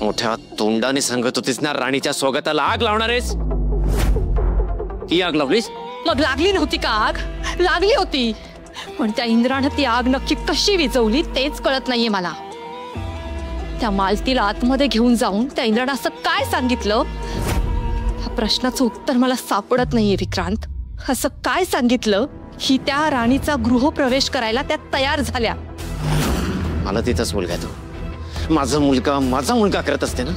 मोठ्या तोंडाने सांगत होतीस ना राणीच्या स्वागताला आग लावणार आहेस. ही आग लावलीस? मग लागली नव्हती का आग? लागली होती, पण त्या इंद्रानं ती आग नक्की कशी विझवली तेच कळत नाहीये मला. त्या मालतीला आतमध्ये घेऊन जाऊन त्या इंद्रानं असं काय सांगितलं, ह्या प्रश्नाचं उत्तर मला सापडत नाहीये विक्रांत. असं काय सांगितलं की त्या राणीचा गृहप्रवेश करायला त्या तयार झाल्या? मला तिथंच मुलगा तो माझा मुलगा करत असते ना.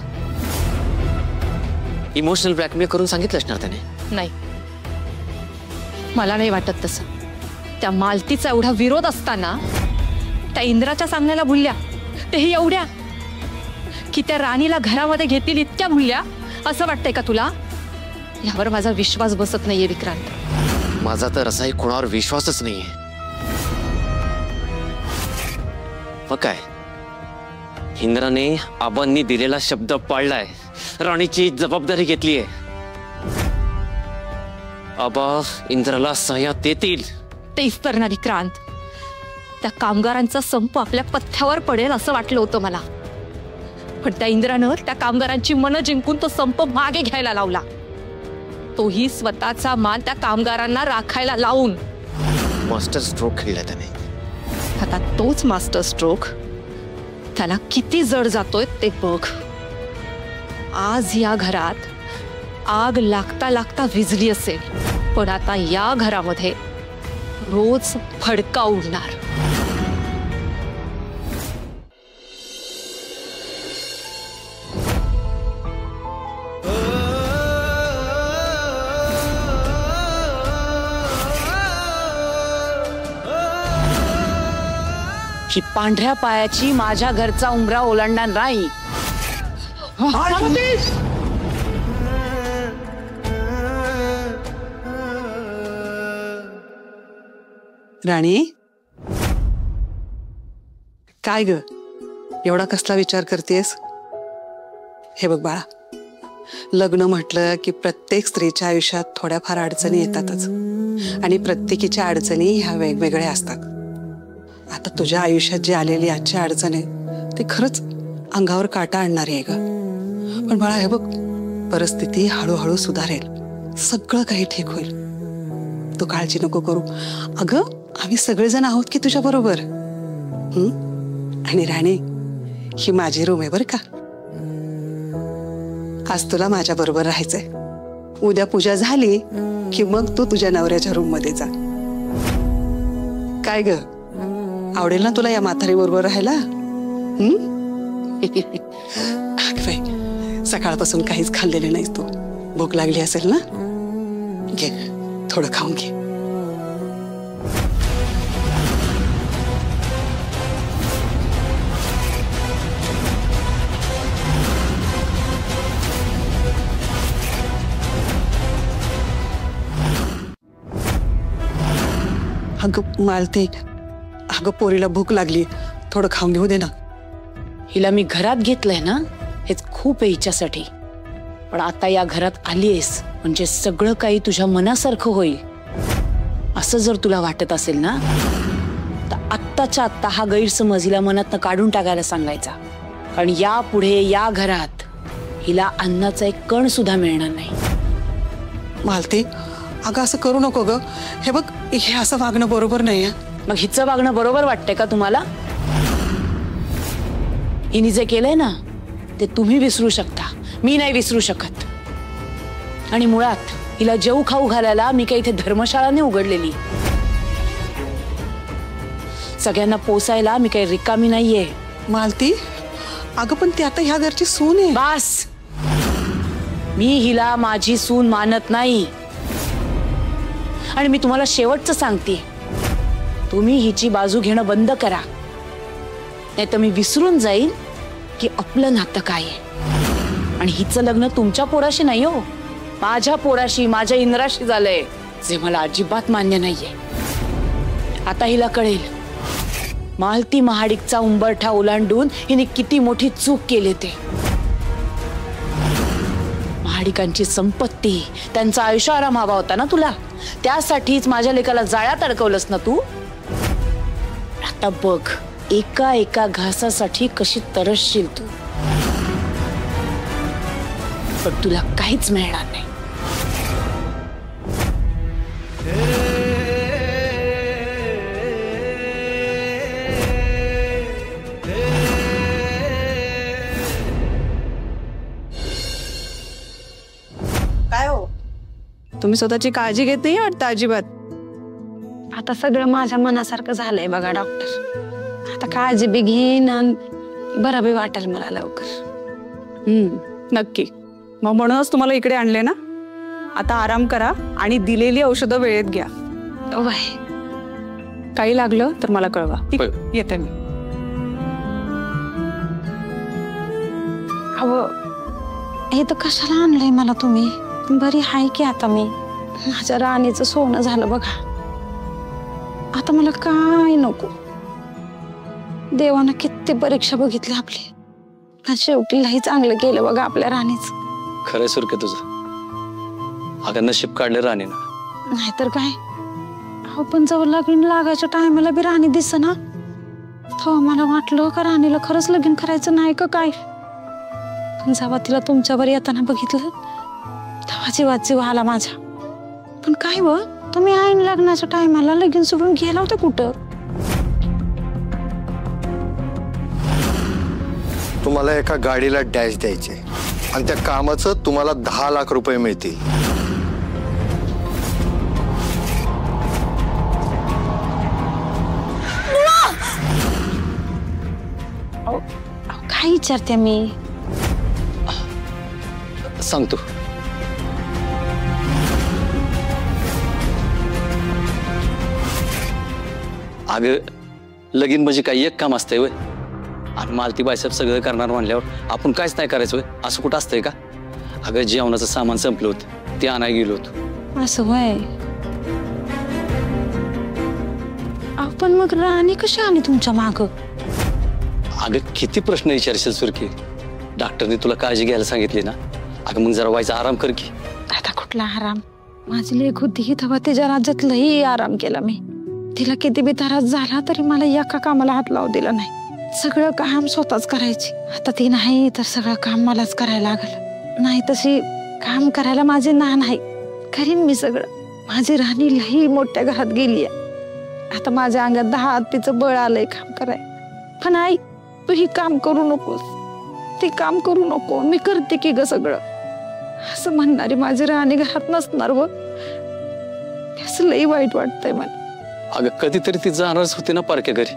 इमोशनल ब्लॅकमेल करून सांगितलं असणार त्याने. नाही, मला नाही वाटत तसं. त्या मालतीचा एवढा विरोध असताना त्या इंद्राच्या सांगण्याला भुलल्या, तेही एवढ्या की त्या राणीला घरामध्ये घेतील इतक्या भुलल्या. असं वाटतंय का तुला? यावर माझा विश्वास बसत नाहीये विक्रांत. माझा तर असाही कोणावर विश्वासच नाहीये. मग काय, इंद्राने आबांनी दिलेला शब्द पाळलाय, राणीची जबाबदारी घेतलीये. आबा इंद्राला सह्या देतील. तेच तर ना विक्रांत, त्या कामगारांचा संप आपल्या पथ्यावर पडेल असं वाटलं होतं मला, पण त्या इंद्रानं त्या कामगारांची मनं जिंकून तो संप मागे घ्यायला लावला. तोही स्वतःचा मान त्या कामगारांना राखायला लावून. मास्टर स्ट्रोक खेळला त्याने. आता तोच मास्टर स्ट्रोक त्याला किती जड जातोय ते बघ. आज या घरात आग लागता लागता विझली असेल, पण आता या घरामध्ये रोज फडका उडणार. ही पांढऱ्या पायाची माझ्या घरचा उंबरा ओलांडणार नाही. राणी, काय ग एवढा कसला विचार करतेस? हे बघ बाळा, लग्न म्हटलं की प्रत्येक स्त्रीच्या आयुष्यात थोड्याफार अडचणी येतातच, आणि प्रत्येकीच्या अडचणी ह्या वेगवेगळ्या असतात. आता तुझ्या आयुष्यात जी आलेली आजची अडचण आहे ते खरंच अंगावर काटा आणणारी आहे ग. पण बाळा हे बघ, परिस्थिती हळूहळू सुधारेल, सगळं काही ठीक होईल. तू काळजी नको करू. अगं आम्ही सगळेजण आहोत की तुझ्या बरोबर. आणि राणी, ही माझी रूम आहे बर का. आज तुला माझ्या बरोबर राहायचंय. उद्या पूजा झाली की मग तू तुझ्या नवऱ्याच्या रूम मध्ये जा. काय ग, आवडेल ना तुला या म्हातारी बरोबर राहायला? सकाळपासून काहीच खाल्लेले नाहीस तू. भूक लागली असेल ना? घे, थोडं खाऊन घे. अगं मालते, अगं पोरीला भूक लागली, थोडं खाऊन घेऊ दे ना. हिला मी घरात घेतलंय ना, हेच खूप आहे हिच्यासाठी. पण आता या घरात आलीयस म्हणजे सगळं काही तुझ्या मनासारखं होईल असं जर तुला वाटत असेल ना, तर आत्ताच्या आत्ता हा गैरसमज हिला मनातनं काढून टाकायला सांगायचा. कारण यापुढे या घरात हिला अन्नाचा एक कण सुद्धा मिळणार नाही. मालती, अगं असं करू नको ग. हे बघ, हे असं वागणं बरोबर नाहीये. मग हिचं वागणं बरोबर वाटतंय का तुम्हाला? हिने जे केलंय ना ते तुम्ही विसरू शकता, मी नाही विसरू शकत. आणि मुळात हिला जेऊ खाऊ घालायला मी काही इथे धर्मशाळाने उघडलेली. सगळ्यांना पोसायला मी काही रिकामी नाहीये. मालती, अगं पण ती आता ह्या घरची सून आहे. बास, मी हिला माझी सून मानत नाही. आणि मी तुम्हाला शेवटचं सांगते, तुम्ही हिची बाजू घेणं बंद करा, नाही तर मी विसरून जाईल की आपलं नातं काय आहे. आणि हिचं लग्न तुमच्या पोराशी नाही हो, माझ्या पोराशी, माझ्या इंद्राशी झालंय, जे मला अजिबात मान्य नाहीये. आता हिला कळेल मालती महाडिकचा उंबरठा ओलांडून हिने किती मोठी चूक केली ते. महाडिकांची संपत्ती, त्यांचा आयुष्य आराम हवा होता ना तुला, त्यासाठीच माझ्या लेकाला जाळ्यात अडकवलंस ना तू. आता बघ, एका एका घासासाठी कशी तरसशील तू. पण तुला काहीच मिळणार नाही. काय हो, तुम्ही स्वतःची काळजी घेत नाही वाटतं अजिबात. आता सगळं माझ्या मनासारखं झालंय बघा डॉक्टर. आता काळजी बी घेईन आणि बरं बी वाटेल मला लवकर. नक्की. मग म्हणूनच तुम्हाला इकडे आणले ना. आता आराम करा आणि दिलेली औषधं वेळेत घ्या. बाय. काही लागलं तर मला कळवा. येते मी. अहो, हे तर कशाला आणलंय मला तुम्ही? बरी हाय की आता मी. माझ्या राणीचं सोनं झालं बघा. आता मला काय नको. देवानं किती परीक्षा बघितली आपली, पण शेवटी लई चांगलं केलं बघा आपल्या राणीच. खरंय सुरके तुझं. अगं नशीब काढले राणीनं. नाहीतर काय. अहो पण जवळ लगीन लागायच्या टायमाला बी राणी दिसेना. तेव्हा मला वाटलं का राणीला खरंच लगीन करायचं नाही का काय. पण जेव्हा तिला तुमच्यावर येताना बघितलं तेव्हा जीवात जीव आला माझा. पण काय व, तुम्ही ऐन लग्नाच्या टायमाला लगीन सोडून गेला होता कुठं? तुम्हाला एका गाडीला डॅश द्यायचे आणि त्या कामाचं तुम्हाला 10 लाख रुपये मिळतील. काय विचारते मी? सांगतो. अगं लगीन म्हणजे काही एक काम असतंय वय. आणि मालती बायसाहेब सगळं करणार म्हणल्यावर आपण काहीच नाही करायचं वय. असं कुठं असतंय का? अगं जेवणाचं सामान संपलं होतं, ते आणायला गेलो होतो. असं होय. पण मग राणी कशी आली तुमच्या माग? अगं किती प्रश्न विचारशील सुरकी. डॉक्टरने तुला काळजी घ्यायला सांगितली ना. अगं मग जरा व्हायचा आराम कर की. आता कुठला आराम? माझी लेक होती तेव्हा तिच्या राज्यात लई आराम केला मी. तिला किती बी त्रास झाला तरी मला एका कामाला हात लावू दिला नाही. सगळं काम स्वतःच करायची. आता ती नाही तर सगळं काम मलाच करायला लागलं. नाही तशी काम करायला माझे ना नाही, करीन मी सगळं. माझी राणी लई मोठ्या घरात गेली. आता माझ्या अंगात 10 तिचं बळ आलंय काम कराय. पण आई, तू ही काम करू नकोस, ते काम करू नको, मी करते की ग सगळं. असं म्हणणारी माझी राणी घरात नसणार व. असं लई वाईट वाटतंय मला. अगं कधीतरी ती जाणारच होती ना पारख्या घरी.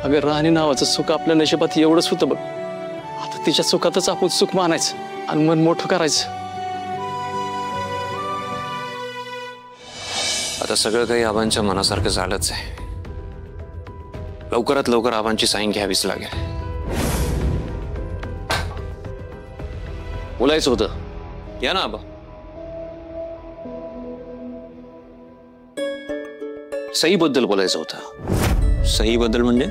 अगं राणी नावाचं सुख आपल्या नशिबात एवढंच होतं बघ. आता तिच्या सुखातच आपण सुख मानायचं आणि मन मोठं करायचं. आता सगळं काही आबांच्या मनासारखं झालंच आहे. लवकरात लवकर आबांची साईन घ्यावीच लागेल. बोलायचं होतं. या ना आबा. सही बद्दल बोलायचं होतं. सही बद्दल म्हणजे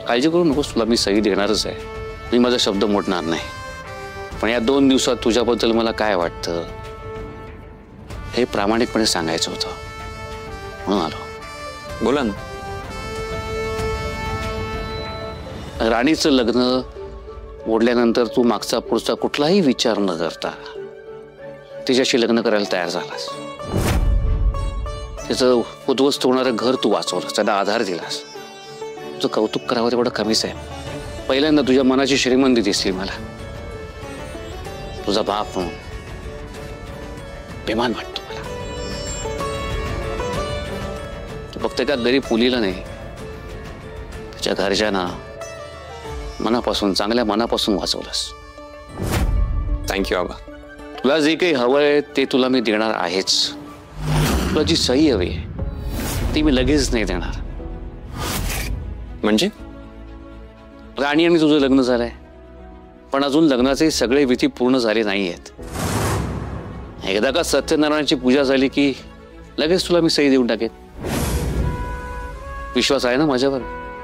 काळजी करू नकोस, तुला मी सही देणारच आहे. मी माझा शब्द मोडणार नाही. पण या 2 दिवसात तुझ्याबद्दल मला काय वाटतं हे प्रामाणिकपणे सांगायचं होतं म्हणून आलो. बोला ना. राणीचं लग्न मोडल्यानंतर तू मागचा पुढचा कुठलाही विचार न करता तिच्याशी लग्न करायला तयार झालास. तिचं उद्ध्वस्त होणारं घर तू वाचवलंस, त्याला आधार दिलास. तुझं कौतुक करावं तेवढं कमीच आहे. पहिल्यांदा तुझ्या मनाची श्रीमंती दिसली मला. तुझा बाप म्हणून बेमान वाटतो मला. तू फक्त एका गरीब मुलीला नाही, तिच्या घरच्यांना मनापासून, चांगल्या मनापासून वाचवलंस. थँक्यू आबा. तुला जे काही हवंय ते तुला मी देणार आहेच. तुला जी सही हवी आहे ती मी लगेच नाही देणार. म्हणजे राणी आणि तुझं लग्न झालंय, पण अजून लग्नाचे सगळे विधी पूर्ण झाले नाही आहेत. एकदा का सत्यनारायणाची पूजा झाली की लगेच तुला मी सही देऊन टाकेन. विश्वास आहे ना माझ्यावर?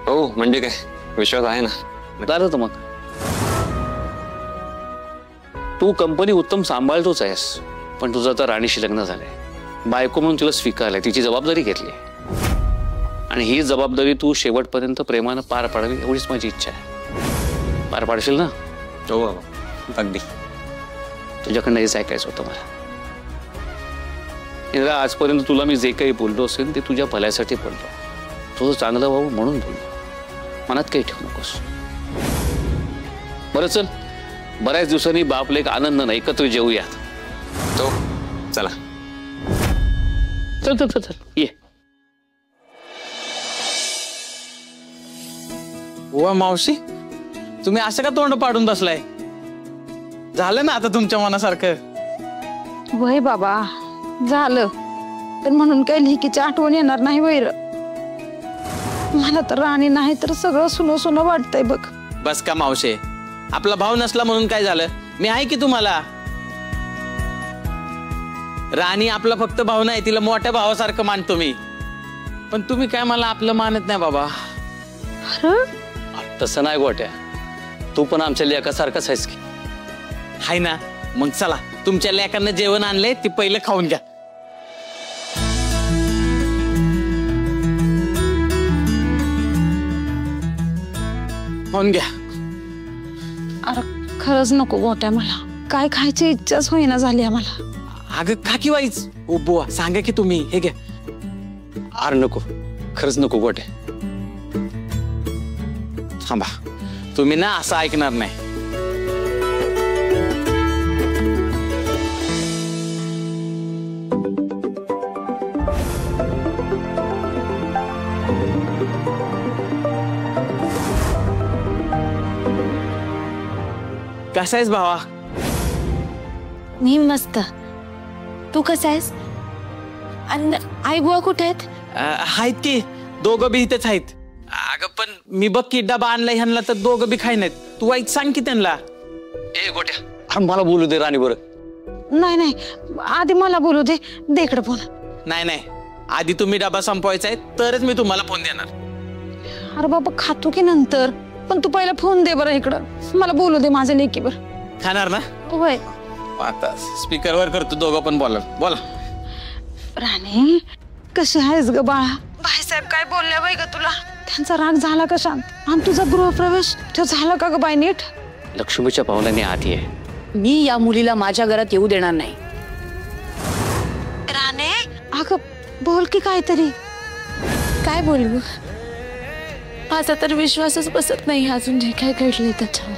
हो, म्हणजे काय, विश्वास आहे ना. झालं तर मग. तू कंपनी उत्तम सांभाळतोच आहेस, पण तुझं आता राणीशी लग्न झालंय. बायको म्हणून तुला स्वीकारलंय, तिची जबाबदारी घेतली आणि ही जबाबदारी तू शेवटपर्यंत प्रेमानं पार पाडावी एवढीच माझी इच्छा आहे. पार पाडशील ना? हो बाबा अगदी. तुझ्याकडनं हेच ऐकायचं होतं मला. इंद्रा, आजपर्यंत तुला मी जे काही बोललो असेल ते तुझ्या भल्यासाठी बोललो. तुझं चांगलं व्हावं म्हणून बोललो. मनात काही ठेवू नकोस. बरं चल, बऱ्याच दिवसांनी बापले एक आनंद नाही एकत्र जेवूयात. तो चला चल चल चल चल ये. वा मावशी, तुम्ही असं का तोंड पाडून बसलाय? झालं ना आता तुमच्या मनासारखं? वय बाबा झालं, पण म्हणून काही लेकीची आठवण येणार नाही वैर. मला तर राणी नाही तर सगळं सुनो सुनो वाटतंय बघ. बस का मावशे, आपला भाव नसला म्हणून काय झालं? मी आहे की तुम्हाला. राणी आपला फक्त भाव नाही, तिला मोठ्या भावासारखं मानतो मी. पण तुम्ही काय मला आपलं मानत नाही बाबा. तसं नाही गोट्या, तू पण आमच्या लेकासारखाच आहेस की. हाय ना, मग चला तुमच्या लेकांना जेवण आणले ते पहिलं खाऊन घ्या. खाऊन घ्या. अरे खरंच नको गोट्या, मला काय खायची इच्छाच होईना झाली आम्हाला. अगं काकी वाईच. ओ बुवा सांगा की तुम्ही. हे घ्या. आर नको, खरंच नको गोट्या. थांबा, तुम्ही ना असं ऐकणार नाही. कसा आहेस भावा? मी मस्त. तू कसा आहेस? आणि आई बुवा कुठे आहेत? आहेत की, दोघं बी इथेच आहेत. अगं पण मी बघ की डबा आणलाय ह्यांना तर दोघं बी खाय नाहीत. तू वाईट सांग की त्यांना. ए गोट्या, अरे मला बोलू दे राणी बरं. नाही नाही, आधी मला बोलू दे. दे इकडे फोन. नाही नाही, आधी तुम्ही डबा संपवायचा आहे तरच मी तुम्हाला फोन देणार. अरे बाबा खातो की नंतर, पण तू पहिला फोन दे बरं इकडं. मला बोलू दे माझ्या लेकीवर. खाणार ना? होय. आता स्पीकरवर करतो, दोघं पण बोला. बोला. राणी कशी आहेस ग बाळा? भाईसाहेब काय बोलल्या बाई ग तुला? त्यांचा राग झाला का शांत? आणि तुझा गृहप्रवेश तो झाला का ग बाई नीट? लक्ष्मीच्या पावलाने आधी आहे. मी या मुलीला माझ्या घरात येऊ देणार नाही. राणे अगं बोल की काहीतरी. काय बोलू? माझा तर विश्वासच बसत नाही अजून जे काय घडले त्याच्यावर.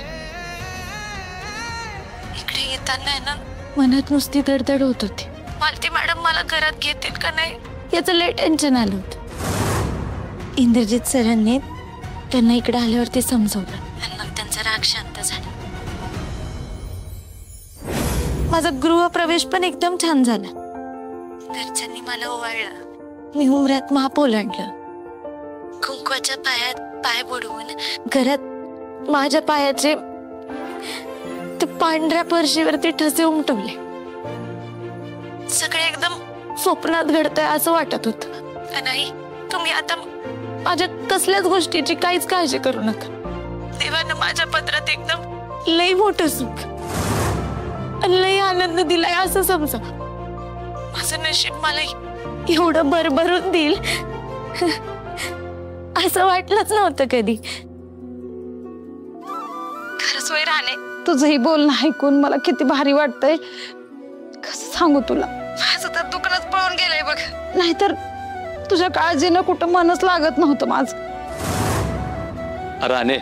इकडे येताना आहे ना मनात नुसती धडधड होत होती. मालती मॅडम मला घरात घेतील का नाही याचं लय टेन्शन आलं होतं. इंद्रजित सरांनी त्यांना इकडे आल्यावरती समजवलं आणि मग त्यांचा राग शांत झाला. माझा गृहप्रवेश पण एकदम छान झाला. घरच्यांनी मला ओवाळलं. मी उमऱ्यात महाप ओलांडलं. कुंकवाच्या पायात पाय बुडवून घरात माझ्या पायाचे ते पांढऱ्या फरशीवरती ठसे उमटवले. सगळे एकदम स्वप्नात घडतंय असं वाटत होतं. नाही तुम्ही आता माझ्या कसल्याच गोष्टीची काहीच काळजी करू नका. देवानं माझ्या पत्रात एकदम लई मोठं सुख लई आनंद दिलाय असं समजा. माझं नशीब मला एवढं भरभरून देईल असं वाटलंच नव्हतं कधी. खरंच वय राणे, तुझंही बोलणं ऐकून मला किती भारी वाटतंय. कसं सांगू तुला, माझं तर दुकानात पळून गेलंय बघ. नाहीतर तुझ्या काळजीनं कुठं मनच लागत नव्हतं माझं. राणे,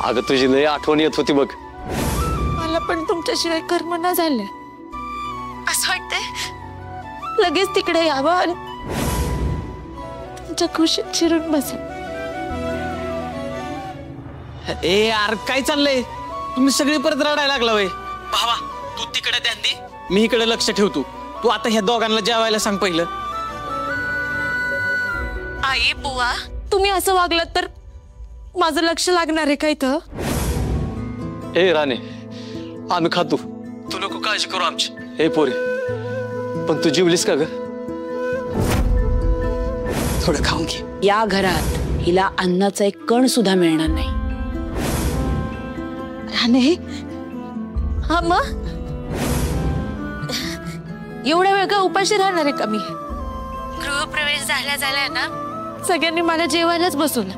अगं तुझी लय आठवण येत होती बघ. मला पण तुमच्याशिवाय कर्मना झालं. असं वाटतंय लगेच तिकडे यावं आणि तुमच्या खुशीत शिरून बसेल. ए यार काय चाललंय? तुम्ही सगळी परत रडायला लागला वय. भावा तू तिकडे ध्यान दे, मी इकडे लक्ष ठेवतो. तू आता ह्या दोघांना जेवायला सांग पहिलं. आई बुवा तुम्ही असं वागलात तर माझं लक्ष लागणार आहे का इथं? ए राणे, आम्ही खातो, तू नको काळजी करू आमची. हे पोरे, पण तू जीवलीस का ग? थोडं खाऊन घे. या घरात हिला अन्नाचा एक कण सुद्धा मिळणार नाही. राणे, हा मग एवढ्या वेळ का उपाशी राहणार आहे का मी? गृहप्रवेश झाल्या ना सगळ्यांनी मला जेवायलाच बसवलं.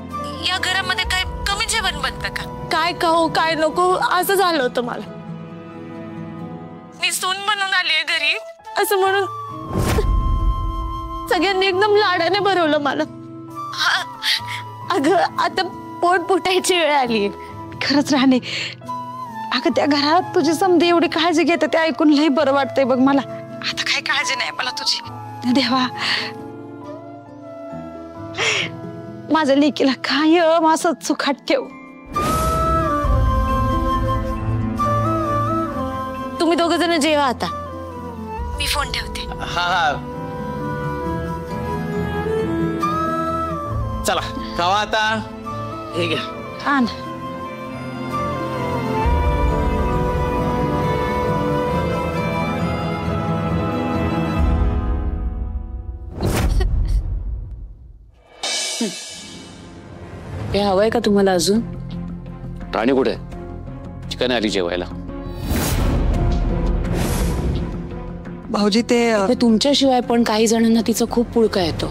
या घरामध्ये काय कमी जेवण बनबत का काय खाऊ काय नको असं झालं होतं मला. मी सून बनून आली घरी असं म्हणून सगळ्यांनी एकदम लाडाने भरवलं मला. अगं आता पोट फुटायची वेळ आली. खरंच राहणे अगं त्या घरात तुझी समधी एवढी काळजी घेते ते ऐकून लई बरं वाटतंय बघ मला. आता काही काळजी नाही मला तुझी. देवा माझ्या लेकीला कायम असं सुखात ठेव. तुम्ही दोघ जण जेवा आता मी फोन ठेवते. हा चला खावा आता. हे घ्या. हा ना. हे हवंय का तुम्हाला अजून? राणी कुठे? चिकन आली जेवायला. भाऊजी ते हे तुमच्याशिवाय पण काही जणांना तिचा खूप पुळका येतो.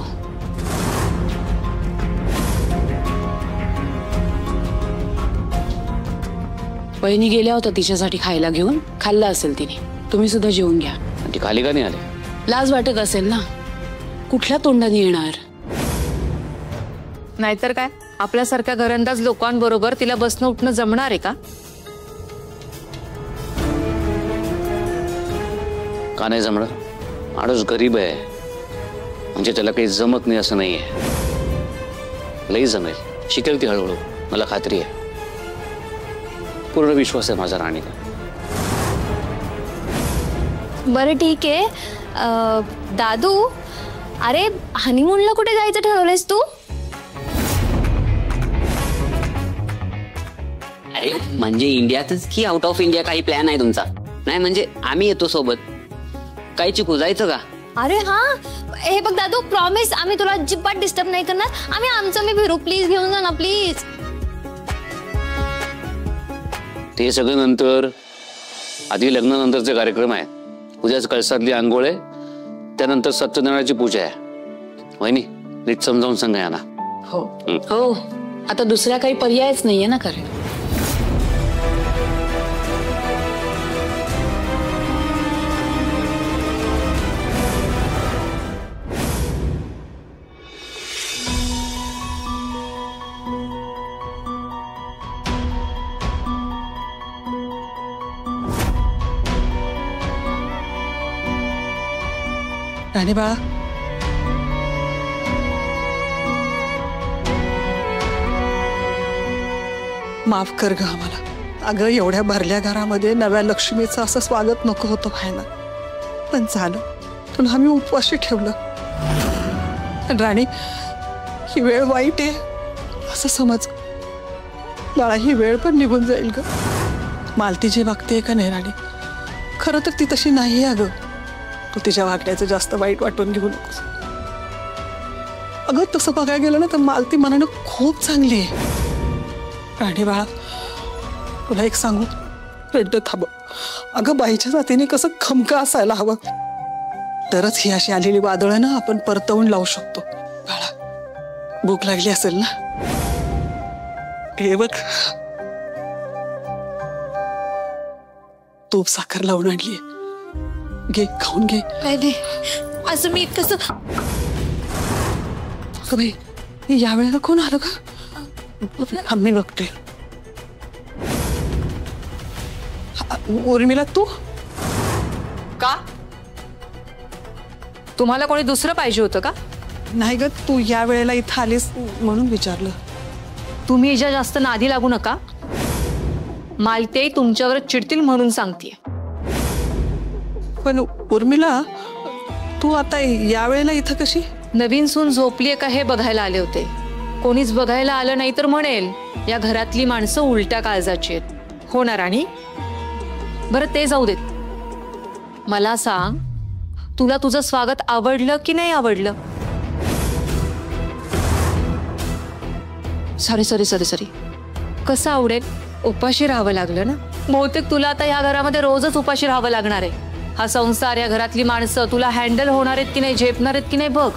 वहिनी गेल्या होत्या तिच्यासाठी खायला घेऊन. खाल्लं असेल तिने. तुम्ही सुद्धा जेवून घ्या. ती खाली का नाही आली? लाज वाटत असेल ना. कुठल्या तोंडाने येणार? नाहीतर काय आपल्यासारख्या घरंदाज लोकांबरोबर तिला बसणं उठणं जमणार आहे का? का नाही जमणार? माणूस गरीब आहे म्हणजे त्याला काही जमत नाही असं नाहीये. लई जमेल. शिकेल ती हळूहळू. मला खात्री आहे. पूर्ण विश्वास आहे माझा राणीला. बरं ठीक आहे. दादू अरे हनीमूनला कुठे जायचं ठरवलंयस तू? अरे म्हणजे इंडियातच की आउट ऑफ इंडिया काही प्लॅन आहे तुमचा? नाही म्हणजे आम्ही येतो सोबत. काही चिकू जायचं का? अरे हा हे बघ दादू प्रॉमिस आम्ही तुला अजिबात डिस्टर्ब नाही करणार. आम्ही आमचं मी फिरू. प्लीज घेऊन जा ना प्लीज. ते सगळं नंतर. आधी लग्नानंतरचे कार्यक्रम आहे. उद्याच कळसातली आंघोळ आहे. त्यानंतर सत्यनारायणाची पूजा आहे. वहिनी नीट समजावून सांगा यांना. हो हो आता दुसरा काही पर्यायच नाहीये ना. खरं राणी बाळा माफ कर ग आम्हाला. अगं एवढ्या भरल्या घरामध्ये नव्या लक्ष्मीचं असं स्वागत नको होतं व्हायला. पण झालं. तुला आम्ही उपवाशी ठेवलं. राणी ही वेळ वाईट आहे असं समज. बाळा ही वेळ पण निघून जाईल ग. मालती जी वागते का नाही राणी खरं तर ती तशी नाही अगं. तू तिच्या वागण्याचं जास्त वाईट वाटून घेऊ नकोस. अगं तसं बघायला गेलं ना तर मालती मनानं खूप चांगली आहे. राणी बाळा तुला एक सांगू रड्ड थांब. अगं बाईच्या जातीने कसं खमका असायला हवं तरच ही अशी आलेली वादळं ना आपण परतवून लावू शकतो. बाळा भूक लागली असेल ना? हे बघ तूप साखर लावून आणलीये. घे खाऊन घे. नाही असं मी कसं बाई या वेळेला कोण आलं का? आम्ही बघते. उर्मिला तू का? तुम्हाला कोणी दुसरं पाहिजे होतं का? नाही ग तू या वेळेला इथं आलीस म्हणून विचारलं. तुम्ही हिच्या जास्त नादी लागू नका. मालते तुमच्यावर चिडतील म्हणून सांगतेय. पण उर्मिला तू आता या वेळेला इथं कशी? नवीन सून झोपलीये का हे बघायला आले होते. कोणीच बघायला आलं नाही तर म्हणेल या घरातली माणसं उलट्या काळजाची आहेत. हो ना राणी? बरं ते जाऊ देत. मला सांग तुला तुझं स्वागत आवडलं की नाही आवडलं? सॉरी कसं आवडेल? उपाशी राहावं लागलं ना. बहुतेक तुला आता या घरामध्ये रोजच उपाशी राहावं लागणार आहे. हा संसार या घरातली माणसं तुला हँडल होणार आहेत की नाही झेपणार आहेत की नाही बघ.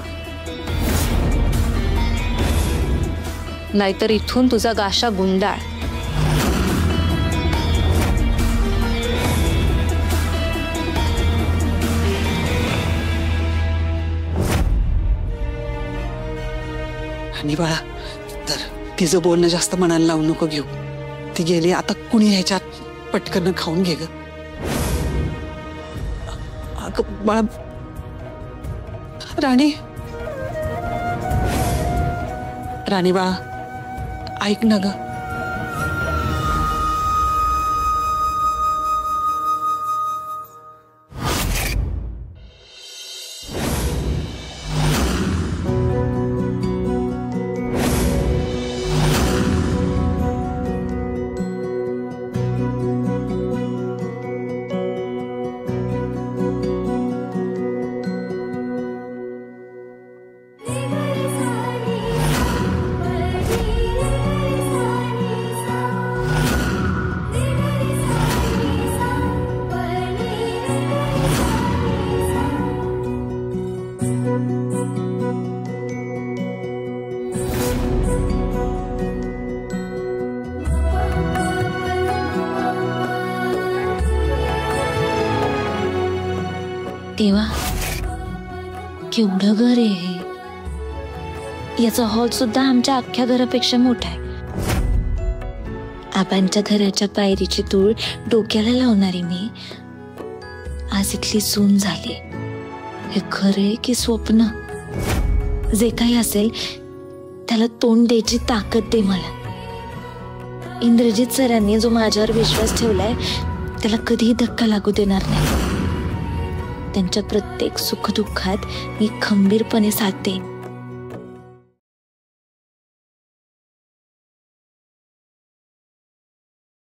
नाहीतर इथून तुझा गाशा गुंडाळ. आणि बाळा, तर तिचं बोलणं जास्त मनाला लावून नको घेऊ. ती गेली, आता कुणी ह्याच्यात पटकन खाऊन घे ग. अगं बाळा, राणी राणी बाळा, ऐक ना ग. तेव्हा केवढं घर आहे हे. याचा हॉल सुद्धा आमच्या अख्ख्या घरापेक्षा मोठा आहे. आबांच्या घराच्या पायरीची धूळ डोक्याला लावणारी मी आज इथली सून झाली. हे खरे की स्वप्न? जे काही असेल त्याला तोंड द्यायची ताकद दे मला. इंद्रजित सरांनी जो माझ्यावर विश्वास ठेवलाय त्याला कधीही धक्का लागू देणार नाही. त्यांच्या प्रत्येक सुखदुःखात मी खंबीरपणे साथ देईन.